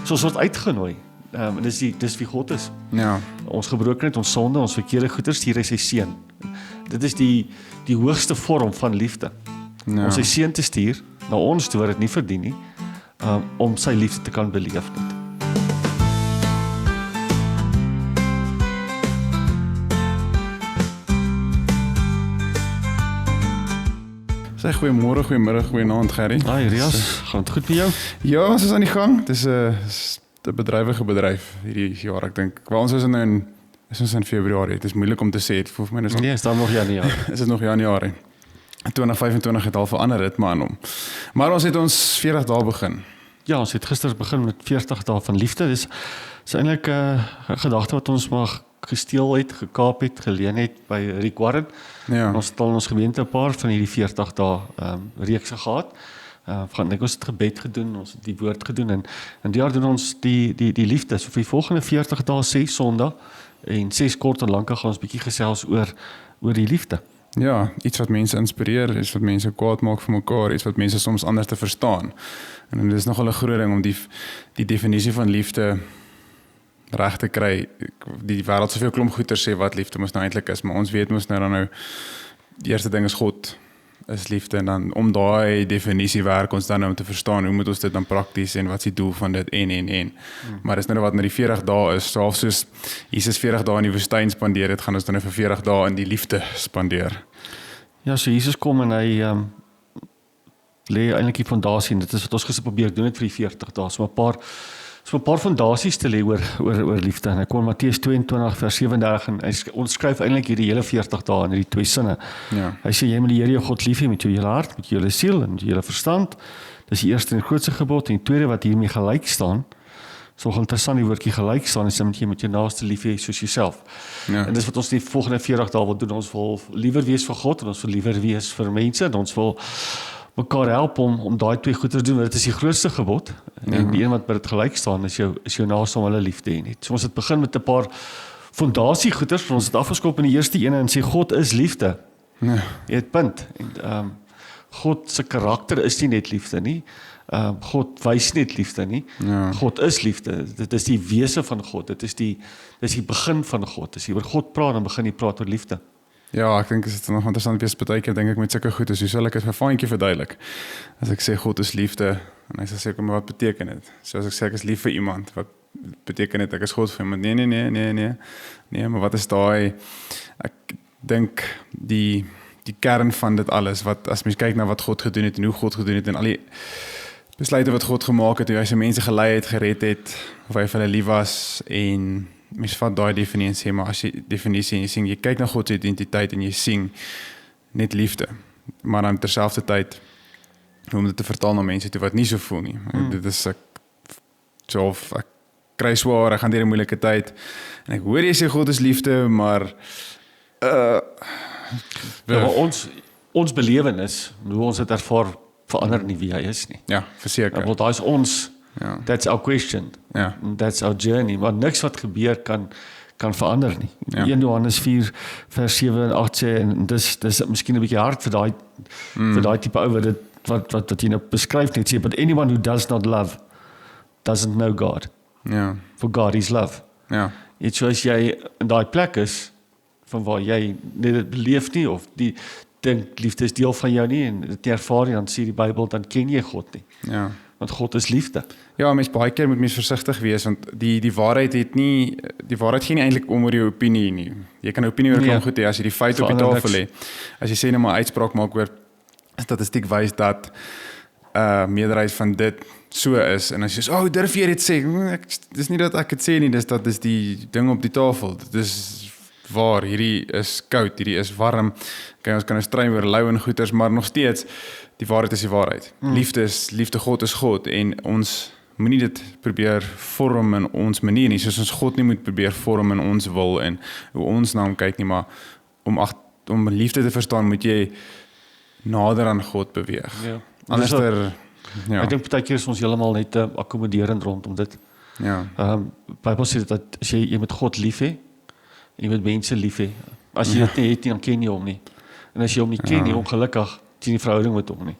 So ons word uitgenooi. En dis wie God is. Ja. Ons gebrokenheid, ons sonde, ons verkeerde goeders, stuur hy sy seun. Dit is die hoogste vorm van liefde. Ja. Om sy seun te stuur na ons toe wat dit nie verdien nie, om sy liefde te kan beleef net. Sê goeiemôre, goeiemiddag, goeienaand Gerry. Hi Rias, gaan dit goed met jou? Ja, ons is aan die gang. Dit is 'n bedrywige bedryf hierdie jaar, ek dink. Waar ons is in Februarie. Dit is moeilik om te sê. Dit voel vir my is Nee, is dan nog Januarie. is dit nog Januarie. 2025 het al verander ritme aan hom. Maar ons het ons 40 dae begin. Ja, ons het gister begin met 40 dae van liefde. Dis eintlik 'n gedagte wat ons maar gesteel het, gekaap het, geleen het by Rick Warren. Ja. Ons het al in ons gemeente 'n paar van hierdie 40 dae reekse gehad. Ons het gebed gedoen, ons het die woord gedoen en die jaar doen ons die liefde. So vir die volgende 40 dae 6 Sondae en 6 kort en lank gaan ons bietjie gesels oor die liefde. Ja, iets wat mense inspireer, iets wat mense kwaad maak vir mekaar, iets wat mense soms anders te verstaan. En dit is nogal 'n groot ding om die definisie van liefde reg te kry. Die wêreld soveel klomp goeie sê wat liefde mos nou eintlik is, maar ons weet mos nou die eerste ding is God is liefde en dan om daai definisie werk ons dan om te verstaan hoe moet ons dit dan prakties en wat is die doel van dit en. Maar dis nou wat na die 40 dae is, selfs soos Jesus 40 dae in die woestyn spandeer het, gaan ons dan nou vir 40 dae in die liefde spandeer. Ja, so Jesus kom en hy lê eintlik die fondasie en dit is wat ons gister probeer doen het vir die 40 dae. So 'n paar fondasies te lê oor liefde. En hy kom Matteus 22 vers 37 en hy skryf eintlik hierdie hele 40 dae in hierdie twee sinne. Ja. Hy sê jy moet die Here jou God lief hê met jou hele hart, met jou hele siel en met jou hele verstand. Dis die eerste en grootste gebod en die tweede wat hiermee gelyk staan. So interessant die woordjie gelyk staan is dat jy met jou naaste lief hê soos jouself. Ja. En dis wat ons die volgende 40 dae wil doen. Ons wil liewer wees vir God en ons wil liewer wees vir mense en ons wil mekaar help om daai twee goed te doen, want dit is die grootste gebod. En die een wat by dit gelyk staan is jou naaste om hulle lief te hê net. So ons het begin met 'n paar fondasiegoeders, ons het afgeskop in die eerste ene en sê God is liefde. Ja. Jy het punt. En God se karakter is nie net liefde nie. God wys net liefde nie. Ja. God is liefde. Dit is die wese van God. Dit is die begin van God. As jy oor God praat, dan begin jy praat oor liefde. Ja, ek dink dit is nog interessant wees baie keer dink ek met sulke goed is hoe sal ek dit vir 'n faantjie verduidelik. As ek sê God is liefde en hy sê kom wat beteken dit? So as ek sê ek is lief vir iemand, wat beteken dit ek is God vir iemand? Nee, maar wat is daai ek dink die kern van dit alles wat as mens kyk na wat God gedoen het en hoe God gedoen het en al die besluite wat God gemaak het, hoe hy sy mense gelei het, gered het, of hy vir hulle lief was en mens vat daai definisie, maar as jy definisie en jy sien, jy kyk na God se identiteit en jy sien net liefde, maar dan terselfdertyd om dit te vertaal na mense toe wat nie so voel nie. Dit is ek kry swaar, ek gaan deur 'n moeilike tyd en ek hoor jy sê God is liefde, maar maar ons belewenis, hoe ons dit ervaar, verander nie wie hy is nie. Ja, verseker. Want daai is ons. Ja. That's our question. Ja. That's our journey. Maar niks wat gebeur kan verander nie. Ja. 1 Johannes 4 vers 7 en 8 sê en dis miskien 'n bietjie hard vir daai tipe ou wat jy nou beskryf net sê, but anyone who does not love doesn't know God. Ja. For God is love. Ja. Net soos jy in daai plek is van waar jy net dit beleef nie of die dink liefde is deel van jou nie en dit ervaar nie, dan sê die Bybel dan ken jy God nie. Ja. Want God is liefde. Ja, mens baie keer moet mens versigtig wees want die waarheid gee nie eintlik om oor jou opinie nie. Jy kan 'n opinie oor klomp goed hê as jy die feit op die tafel lê. As jy sê net maar uitspraak maak oor statistiek wys dat meerderheid van dit so is en as jy sê, durf jy dit sê? Dis nie dat ek dit sê nie, dis die ding op die tafel. Dit is waar, hierdie is koud, hierdie is warm. Okay, ons kan nou stry oor lou en goeters, maar nog steeds die waarheid is die waarheid. Liefde, God is God en ons moenie dit probeer vorm in ons manier nie, soos ons God nie moet probeer vorm in ons wil en hoe ons na hom kyk nie, maar om liefde te verstaan moet jy nader aan God beweeg. Ja. Anderster, ja. Ek dink baie keer is ons heeltemal net akkommoderend rondom dit. Ja. Bybel sê dat as jy moet God lief hê en jy moet mense lief hê. As jy dit nie het nie, dan ken jy hom nie. En as jy hom nie ken nie, ongelukkig, jy nie verhouding met hom nie.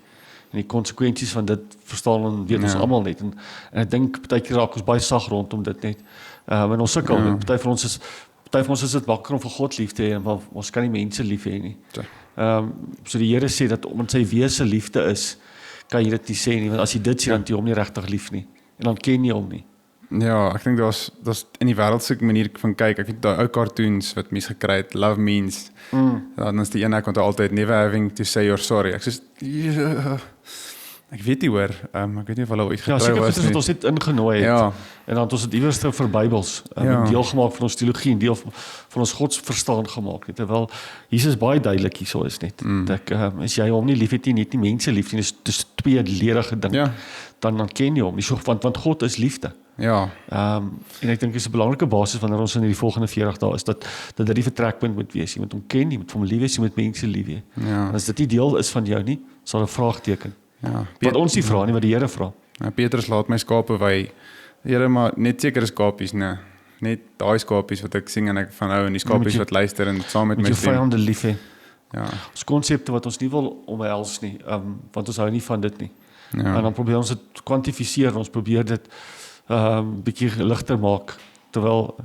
En die konsekwensies van dit verstaan en weet ons almal net. En ek dink partykeer raak ons baie sag rondom dit net. En ons sukkel. Party van ons is dit makliker om vir God lief te hê en ons kan nie mense lief hê nie. So die Here sê dat omdat sy wese liefde is, kan jy dit nie sê nie, want as jy dit sê dan jy hom nie regtig lief nie. En dan ken jy hom nie. Ja, ek dink daar's in die wêreldse manier van kyk. Ek weet daai ou cartoons wat mense gekry het, Love Means. Dan is die een ek onthou altyd never having to say you're sorry. Ek sê ek weet nie hoor. Ek weet nie of hulle ooit getrou was nie. Ja, seker wat ons net ingenooi het. Ja. En dan het ons dit iewers vir Bybels, deel gemaak van ons teologie en deel van ons godsverstaan gemaak het. Terwyl Jesus baie duidelik hierso is net. Dat as jy hom nie liefhet nie, net nie mense lief nie, dis tweeledige ding. Ja. Dan ken jy hom nie so, want God is liefde. Ja. En ek dink dis 'n belangrike basis wanneer ons in hierdie volgende 40 dae is dat dit die vertrekpunt moet wees. Jy moet hom ken, jy moet hom lief hê, jy moet mense lief hê. Ja. En as dit nie deel is van jou nie, sal 'n vraagteken. Ja. Wat ons nie vra nie, wat die Here vra. Ja, Petrus laat my skape wy. Here, maar net sekere skapies, nee. Net daai skapies wat ek sien en ek van hou en die skapies wat luister en saam met my stem. Moet jy vyande lief hê. Ja. Ons konsepte wat ons nie wil omhels nie, want ons hou nie van dit nie. Ja. En dan probeer ons dit kwantifiseer, ons probeer dit bietjie ligter maak, terwyl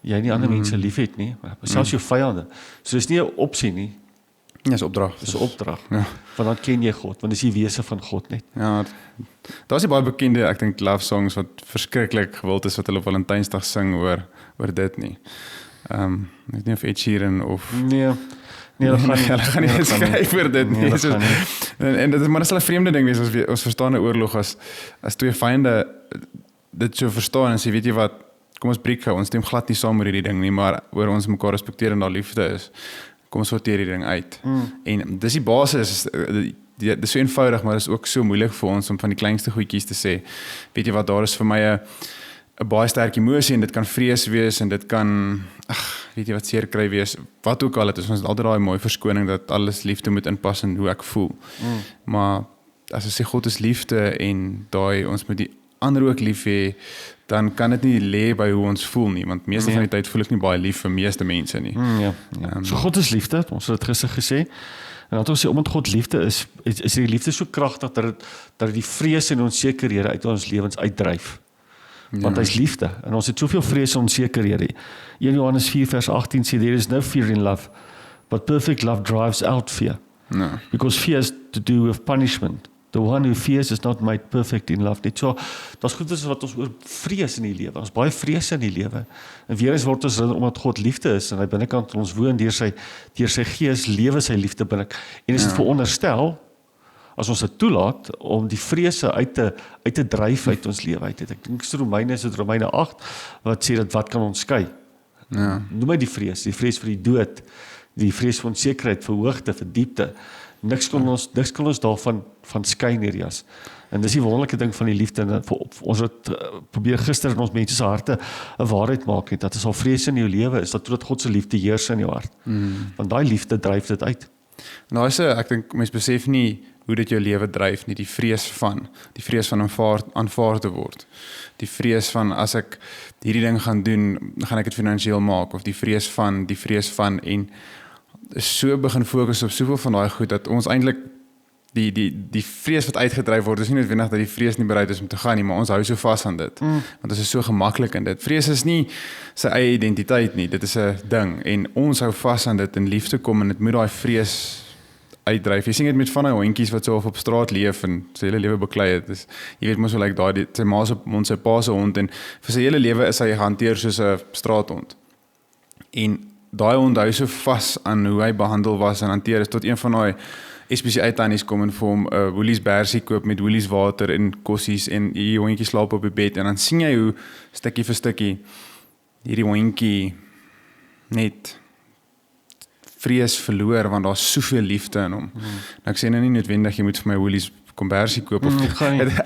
jy nie ander mense lief het nie, maar selfs jou vyande. So dis nie 'n opsie nie. Ja, dis 'n opdrag. Dis 'n opdrag. Ja. Want dan ken jy God, want dis die wese van God net. Ja, daar's die baie bekende, ek dink love songs wat verskriklik gewild is wat hulle op Valentynsdag sing oor dit nie. Ek weet nie of Ed Sheeran of Nee, dat gaan nie skryf oor dit nie. En dit is maar 'n vreemde ding wees ons verstaan 'n oorlog as twee vyande dit so verstaan en sê weet jy wat, kom ons breek gou, ons stem glad nie saam oor hierdie ding nie, maar oor ons mekaar respekteer en daar liefde is. Kom ons sorteer hierdie ding uit. En dis die basis, dis so eenvoudig, maar dis ook so moeilik vir ons om van die kleinste goedjies te sê. Weet jy wat, daar is vir my 'n baie sterk emosie en dit kan vrees wees en dit kan weet jy wat seer kry wees, wat ook al, het is ons altyd daai mooi verskoning dat alles liefde moet inpas in hoe ek voel. Maar as ons sê God is liefde en ons moet die ander ook lief hê, dan kan dit nie lê by hoe ons voel nie, want meeste van die tyd voel ek nie baie lief vir meeste mense nie. So God is liefde, ons het dit gister gesê, en dat ons sê, omdat God liefde is die liefde so kragtig dat die vrees en onsekerhede uit ons lewens uitdryf. Want hy is liefde, en ons het soveel vrees en onsekerhede. 1 Johannes 4 vers 18 sê, there is no fear in love, but perfect love drives out fear. No. Because fear has to do with punishment. The one who fears is not made perfect in love. Net so, dat is goed is wat ons oor vrees in die lewe. Ons baie vrees in die lewe. En weer eens word ons omdat God liefde is en hy binnekant ons woon deur sy gees lewe sy liefde binne. En is dit veronderstel as ons dit toelaat om die vrese uit te dryf uit ons lewe uit. Ek dink Romeine 8 wat sê dat wat kan ons skei? Ja. Noem my die vrees vir die dood, die vrees vir onsekerheid, vir hoogte, vir diepte. Niks kan ons daarvan skei nie, Rias. En dis die wonderlike ding van die liefde. Ons het probeer gister in ons mense se harte 'n waarheid maak net, dat as al vrees in jou lewe is, dat God se liefde heers in jou hart. Want daai liefde dryf dit uit. Nou ek dink mense besef nie hoe dit jou lewe dryf nie, die vrees van aanvaar te word. Die vrees van as ek hierdie ding gaan doen, gaan ek dit finansiëel maak, of die vrees van en so begin fokus op soveel van daai goed dat ons eintlik die vrees wat uitgedryf word, is nie noodwendig dat die vrees nie bereid is om te gaan nie, maar ons hou so vas aan dit. Want ons is so gemaklik in dit. Vrees is nie sy eie identiteit nie, dit is 'n ding en ons hou vas aan dit en liefde kom en dit moet daai vrees uitdryf. Jy sien dit met van die hondjies wat so op straat leef en sy hele lewe beklei het. Dus, jy weet mos hoe lyk daai sy ma se hond, sy pa se hond en vir sy hele lewe is hy gehanteer soos 'n straathond. En daai hond hou so vas aan hoe hy behandel was en hanteer is tot een van daai SPCA tannies kom en vir hom 'n Woolies bersie koop met Woolies water en kossies en hierdie hondjie slaap op die bed en dan sien jy hoe stukkie vir stukkie hierdie hondjie net vrees verloor want daar's soveel liefde in hom. Nou ek sê nou nie noodwendig jy moet vir my Woolies kombersie koop of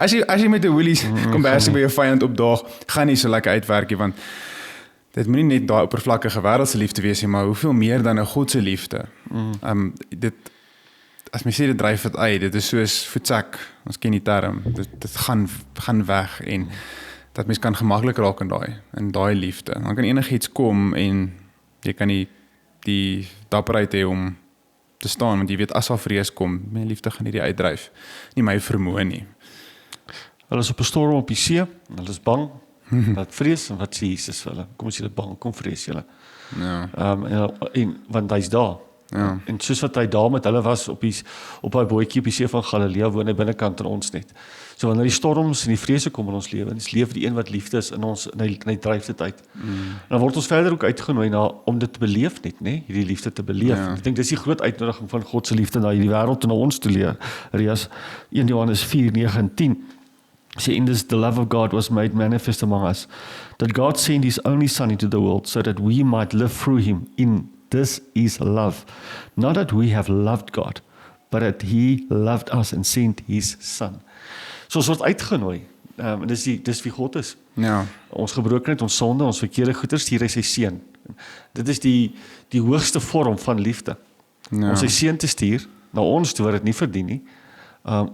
as jy met 'n Woolies kombersie by jou vyand opdaag, gaan nie so lekker uitwerk nie want dit moet nie net daai oppervlakkige wêreldse liefde wees nie, maar hoeveel meer dan 'n God se liefde. Dit as mens sê dit dryf dit uit, dit is soos voetsak, ons ken die term, dit gaan weg en dat mens kan gemaklik raak in daai liefde. Dan kan enigiets kom en jy kan die dapperheid hê om te staan, want jy weet as daar vrees kom, my liefde gaan hierdie uitdryf, nie my vermoë nie. Hulle is op 'n storm op die see, en hulle is bang, wat vrees, en wat sê Jesus vir hulle? Kom as julle bang, kom vrees julle. Ja. Want hy's daar. Ja. En soos wat hy daar met hulle was op daai bootjie op die see van Galilea, woon hy binnekant in ons net. So wanneer die storms en die vrese kom in ons lewe, ons leef die een wat liefde is in ons, en hy dryf dit uit. En dan word ons verder ook uitgenooi om dit te beleef net, né? Hierdie liefde te beleef. Ja. Ek dink dis die groot uitnodiging van God se liefde na hierdie wêreld en na ons toe leer. Rias 1 Johannes 4:9 en 10. See, in this the love of God was made manifest among us, that God sent his only Son into the world so that we might live through him. In this is love. Not that we have loved God, but that he loved us and sent his Son. So ons word uitgenooi. Dis wie God is. Ja. Ons gebrokenheid, ons sonde, ons verkeerde goeie stuur hy sy seun. Dit is die hoogste vorm van liefde. Ja. Om sy seun te stuur na ons toe wat dit nie verdien nie,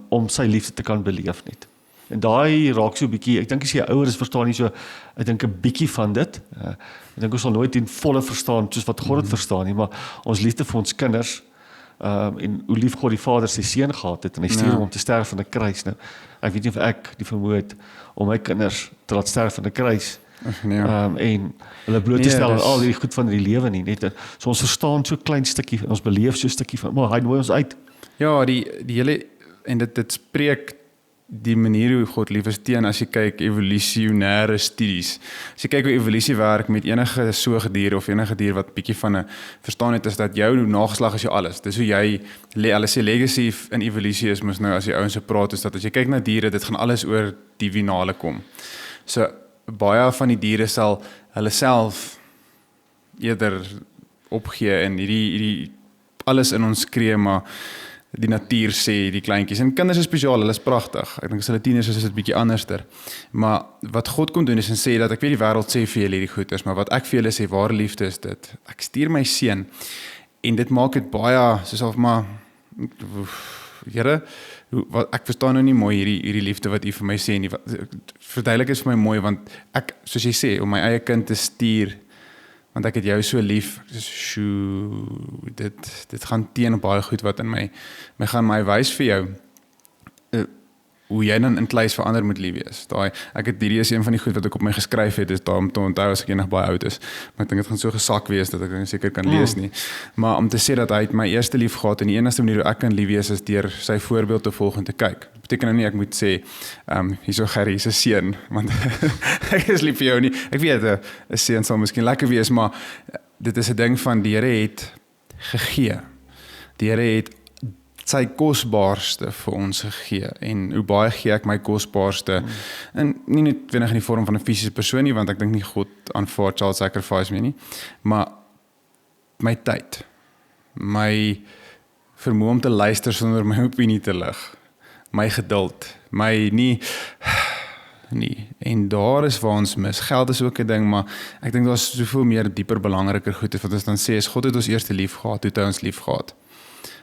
om sy liefde te kan beleef net. En daai raak so 'n bietjie, ek dink as jy ouer is, verstaan nie so, ek dink 'n bietjie van dit. Ek dink ons sal nooit in volle verstaan soos wat God dit verstaan nie, maar ons liefde vir ons kinders, en hoe lief God die Vader sy seun gehad het, en hy stuur hom om te sterf aan 'n kruis. Nou, ek weet nie of ek die vermoë het om my kinders te laat sterf aan 'n kruis, en hulle bloot te stel aan al die goed van die lewe nie, net, so ons verstaan so 'n klein stukkie, ons beleef so 'n stukkie van, maar hy nooi ons uit. Ja, die hele, en dit spreek die manier hoe God lief is teen as jy kyk evolusionêre studies. As jy kyk hoe evolusie werk met enige soogdier of enige dier wat bietjie van 'n verstaan het, is dat jou nageslag is jou alles. Dis hoe jy, hulle sê legacy in evolusie is mos nou as jy ouens so praat, is dat as jy kyk na diere, dit gaan alles oor die finale kom. So baie van die diere sal hulle self eerder opgee en hierdie alles in ons skree, maar die natuur sê, die kleintjies, en kinders is spesiaal, hulle is pragtig, ek dink as hulle tieners is dit bietjie anderster, maar wat God kom doen is en sê dat, ek weet die wêreld sê vir julle hierdie goeders, maar wat ek vir julle sê, ware liefde is dit, ek stuur my seun, en dit maak dit baie, soos of maar, Here, ek verstaan nou nie mooi hierdie liefde wat u vir my sê nie, verduidelik is vir my mooi, want ek, soos jy sê, om my eie kind te stuur, want ek het jou so lief, dit gaan teen baie goed wat in my gaan my wys vir jou, hoe jy dan in kluis verander moet lief wees. Ek het hierdie is een van die goed wat ek op my geskryf het, is daar om te onthou as ek nog baie oud is, maar ek dink dit gaan so gesak wees, dat ek dit seker kan lees nie, maar om te sê dat hy het my eerste lief gehad, en die enigste manier hoe ek kan lief wees, is deur sy voorbeeld te volg en te kyk. Dat beteken nou nie, ek moet sê, hierso Gerrie, hier's 'n seun, want ek is lief vir jou nie, ek weet, 'n seun sal miskien lekker wees, maar dit is 'n ding van, die Here het gegee, die Here het sy kosbaarste vir ons gegee, en hoe baie gee ek my kosbaarste, en nie noodwendig in die vorm van 'n fisiese persoon nie, want ek dink nie God aanvaar child sacrifice meer nie, maar my tyd, my vermoë om te luister sonder my opinie te lig, my geduld, my nie, en daar is waar ons mis, geld is ook 'n ding, maar ek dink daar is soveel meer dieper belangriker goed, wat ons dan sê, is God het ons eerste lief gehad, toe het hy ons lief gehad,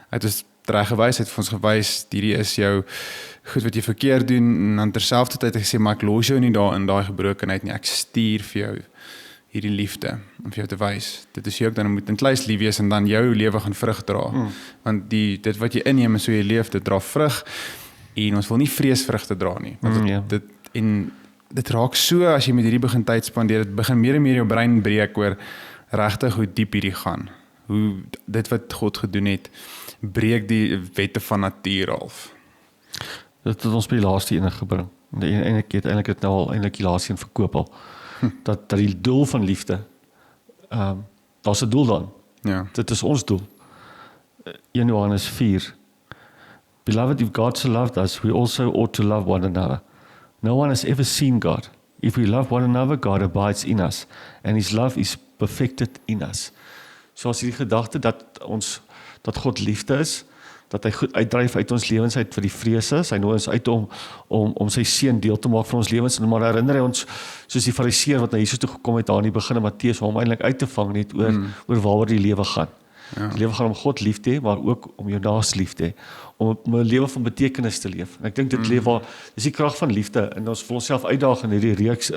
hy het ons gewys, het vir ons gewys, hierdie is jou goed wat jy verkeerd doen, en dan terselfdertyd het hy gesê, maar ek los jou nie daar in daai gebrokenheid nie, ek stuur vir jou hierdie liefde, om vir jou te wys, dit is jy ook dan moet in kluis lief wees, en dan jou lewe gaan vrug dra, want dit wat jy inneem, en so jy leef, dit dra vrug, en ons wil nie vreesvrugte dra nie, want dit raak so, as jy met hierdie begin tyd spandeer, dit begin meer en meer jou brein breek, oor regtig hoe diep hierdie gaan, hoe dit wat God gedoen het, breek die wette van natuur af. Dit het ons by die laaste ene gebring. Eintlik het nou al die laaste een verkoop al. Dat die doel van liefde, daar's 'n doel dan. Ja. Dit is ons doel. 1 Johannes 4. Beloved, if God so loved us, we also ought to love one another. No one has ever seen God. If we love one another, God abides in us, and his love is perfected in us. So as hierdie gedagte dat God liefde is, dat hy goed uitdryf uit ons lewens uit vir die vrese, hy nooi ons uit om sy seun deel te maak van ons lewens, en maar herinner hy ons, soos die fariseer wat na Jesus toe gekom het, daar in die begin in Matteus, om eintlik uit te vang net oor waaroor die lewe gaan. Ja. Die lewe gaan om God lief te hê, maar ook om jou naaste lief te hê, om 'n lewe van betekenis te leef. En ek dink dit leef waar, dis die krag van liefde, en ons wil onsself uitdaag in hierdie reeks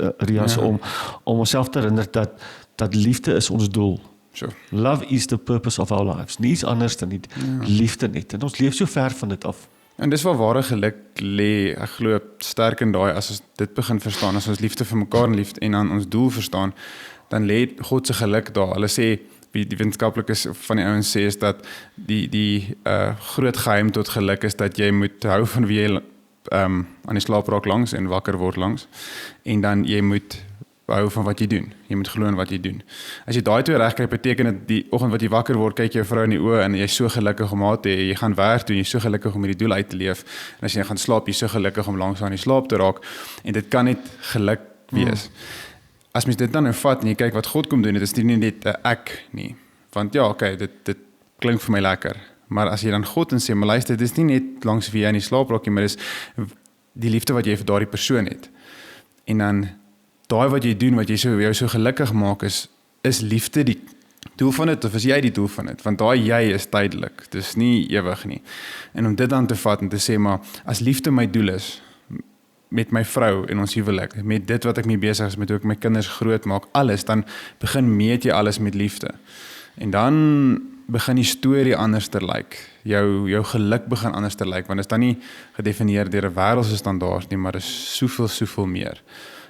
om onsself te herinner dat liefde is ons doel. So. Love is the purpose of our lives. Niets anders dan die liefde net. En ons leef so ver van dit af. En dis waar ware geluk lê. Ek glo sterk in daai as ons dit begin verstaan, as ons liefde vir mekaar en aan ons doel verstaan, dan lê God se geluk daar. Hulle sê die wetenskaplikes van die ouens sê is dat die groot geheim tot geluk is dat jy moet hou van wie jy aan die slaap raak langs en wakker word langs, en dan jy moet hou van wat jy doen. Jy moet glo in wat jy doen. As jy daai twee regkry, beteken dit die oggend wat jy wakker word, kyk jou vrou in die oë en jy's so gelukkig om haar te hê. Jy gaan werk doen, jy's so gelukkig om hierdie doel uit te leef. En as jy gaan slaap, jy's so gelukkig om langs aan die slaap te raak. En dit kan net geluk wees. As mens dit dan nou vat en jy kyk wat God kom doen, dit is nie net 'n ek nie. Want ja, okay, dit klink vir my lekker. Maar as jy dan God en sê, maar luister, dit is nie net langs wie jy in die slaap raak nie, maar dis die liefde wat jy vir daardie persoon het. En dan daai wat jy doen, wat jy jou so gelukkig maak, is liefde die doel van dit, of is jy die doel van dit? Want daai jy is tydelik, dis nie ewig nie. En om dit dan te vat en te sê, maar as liefde my doel is, met my vrou en ons huwelik, met dit wat ek mee besig is, met hoe ek my kinders groot maak, alles, dan begin meet jy alles met liefde. En dan begin die storie anders te lyk. Jou geluk begin anders te lyk, want dit is dan nie gedefinieer deur 'n wêreldse standaard nie, maar dit is soveel meer.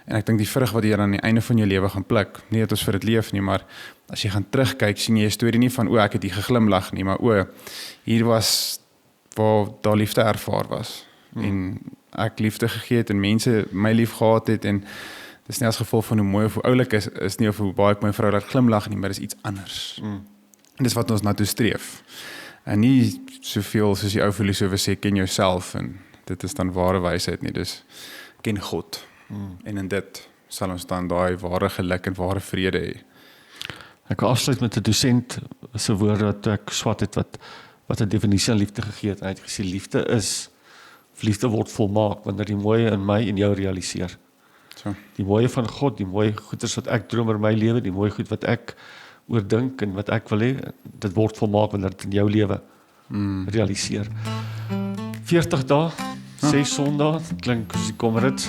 En ek dink die vrug wat jy aan die einde van jou lewe gaan pluk, nie dat ons vir dit leef nie, maar as jy gaan terugkyk, sien jy 'n storie nie van ek het hier geglimlag nie, maar hier was waar daar liefde ervaar was. En ek liefde gegee het en mense my lief gehad het, en dis nie as gevolg van hoe mooi of hoe oulik is nie, of hoe baie ek my vrou laat glimlag nie, maar dis iets anders. En dis wat ons na toe streef. En nie soveel soos die ou filosofe sê, ken jouself, en dit is dan ware wysheid nie, dis ken God. En in dit sal ons dan daai ware geluk en ware vrede hê. Ek wil afsluit met 'n dosent se woorde wat ek swat het, wat 'n definisie aan liefde gegee het. Hy het gesê, liefde word volmaak wanneer die mooie in my en jou realiseer. So. Die mooie van God, die mooie goeders wat ek droom oor my lewe, die mooie goed wat ek oordink en wat ek wil hê, dit word volmaak wanneer dit in jou lewe realiseer. 40 dae, 6 Sondae, klink soos die kommerit,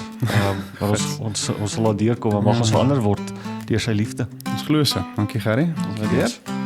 maar ons sal daar deurkom en mag ons verander word deur sy liefde. Ons glo so. Dankie Gerry. Ons waardeer.